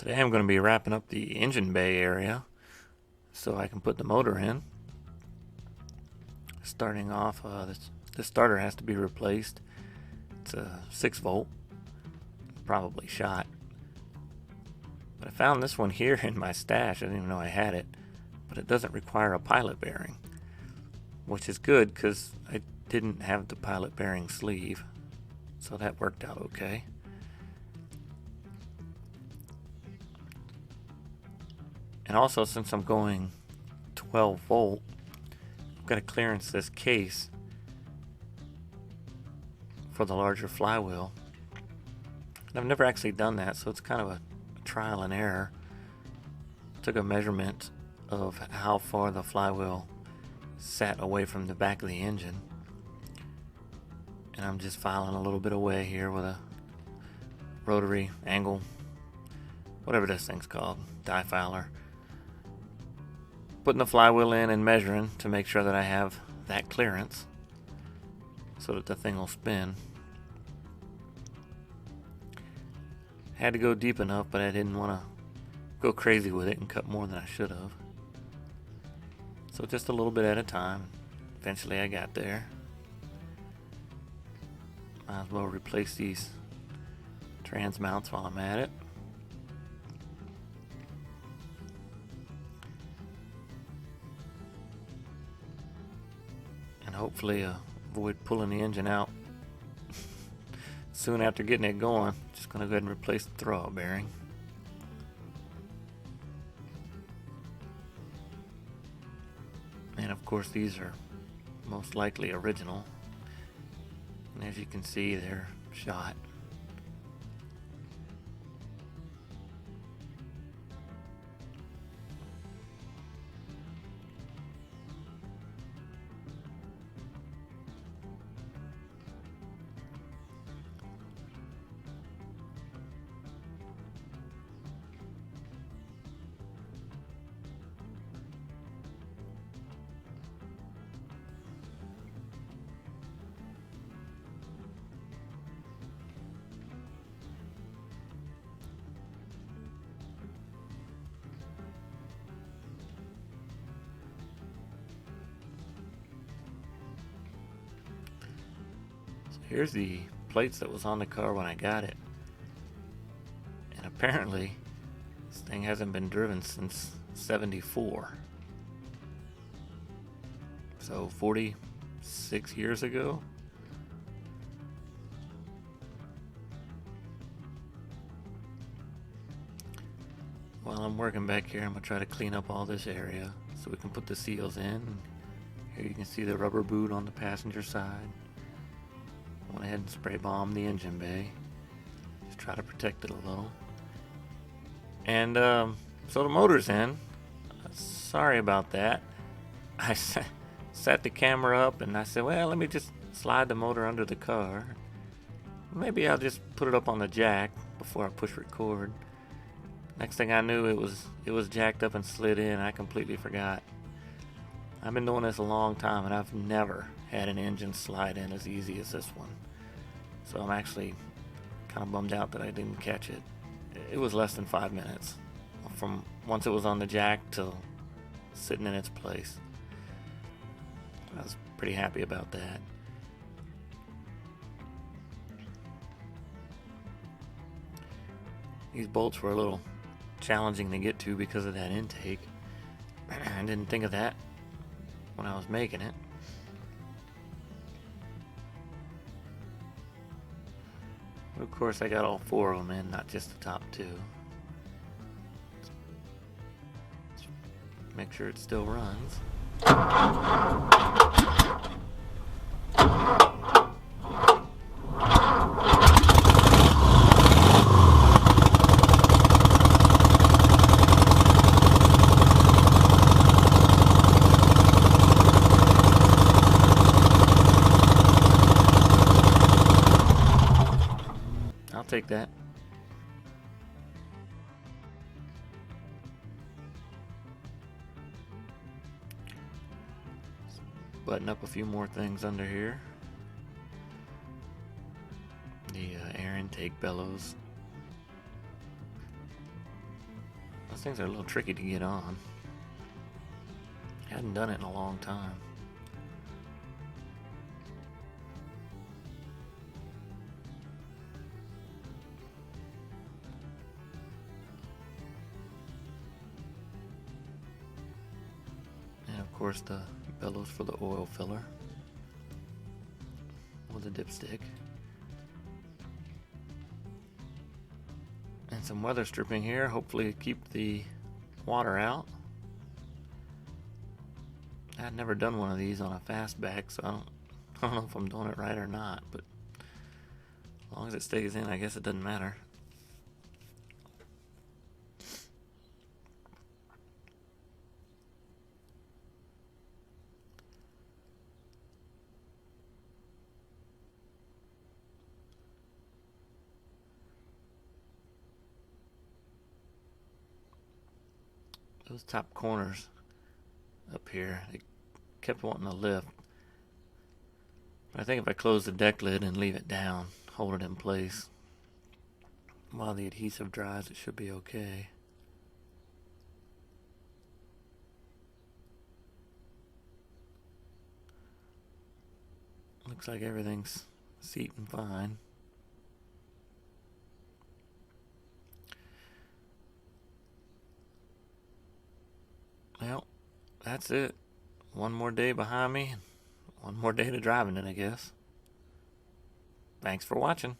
Today I'm going to be wrapping up the engine bay area so I can put the motor in. Starting off, this starter has to be replaced. It's a 6 volt, probably shot. But I found this one here in my stash. I didn't even know I had it. But it doesn't require a pilot bearing, which is good because I didn't have the pilot bearing sleeve. So that worked out okay. And also, since I'm going 12 volt, I've got to clearance this case for the larger flywheel. And I've never actually done that, so it's kind of a trial and error. Took a measurement of how far the flywheel sat away from the back of the engine. And I'm just filing a little bit away here with a rotary angle, whatever this thing's called, die filer. Putting the flywheel in and measuring to make sure that I have that clearance so that the thing will spin. Had to go deep enough, but I didn't want to go crazy with it and cut more than I should have. So just a little bit at a time. Eventually I got there. Might as well replace these trans mounts while I'm at it. And hopefully avoid pulling the engine out soon after getting it going. Just going to go ahead and replace the throwout bearing. And of course these are most likely original. And as you can see, they're shot. Here's the plates that was on the car when I got it. And apparently, this thing hasn't been driven since '74. So 46 years ago. While I'm working back here, I'm going to try to clean up all this area so we can put the seals in. Here you can see the rubber boot on the passenger side. Went ahead and spray bombed the engine bay. Just try to protect it a little. And so the motor's in. Sorry about that. I set the camera up and I said, well, let me just slide the motor under the car. Maybe I'll just put it up on the jack before I push record. Next thing I knew, it was jacked up and slid in. I completely forgot. I've been doing this a long time and I've never had an engine slide in as easy as this one. So I'm actually kind of bummed out that I didn't catch it. It was less than 5 minutes from once it was on the jack till sitting in its place. I was pretty happy about that. These bolts were a little challenging to get to because of that intake. I didn't think of that when I was making it. Of course, I got all 4 of them in, not just the top 2. Make sure it still runs. I'll take that. Button up a few more things under here. The air intake bellows Those things are a little tricky to get on. Hadn't done it in a long time. And of course the bellows for the oil filler with a dipstick. And some weather stripping here, hopefully keep the water out. I'd never done one of these on a Fastback, so I don't know if I'm doing it right or not, but as long as it stays in, I guess it doesn't matter. Those top corners up here, they kept wanting to lift. But I think if I close the deck lid and leave it down, hold it in place while the adhesive dries, it should be okay. Looks like everything's seating fine. Well, that's it. One more day behind me. One more day to driving it, I guess. Thanks for watching.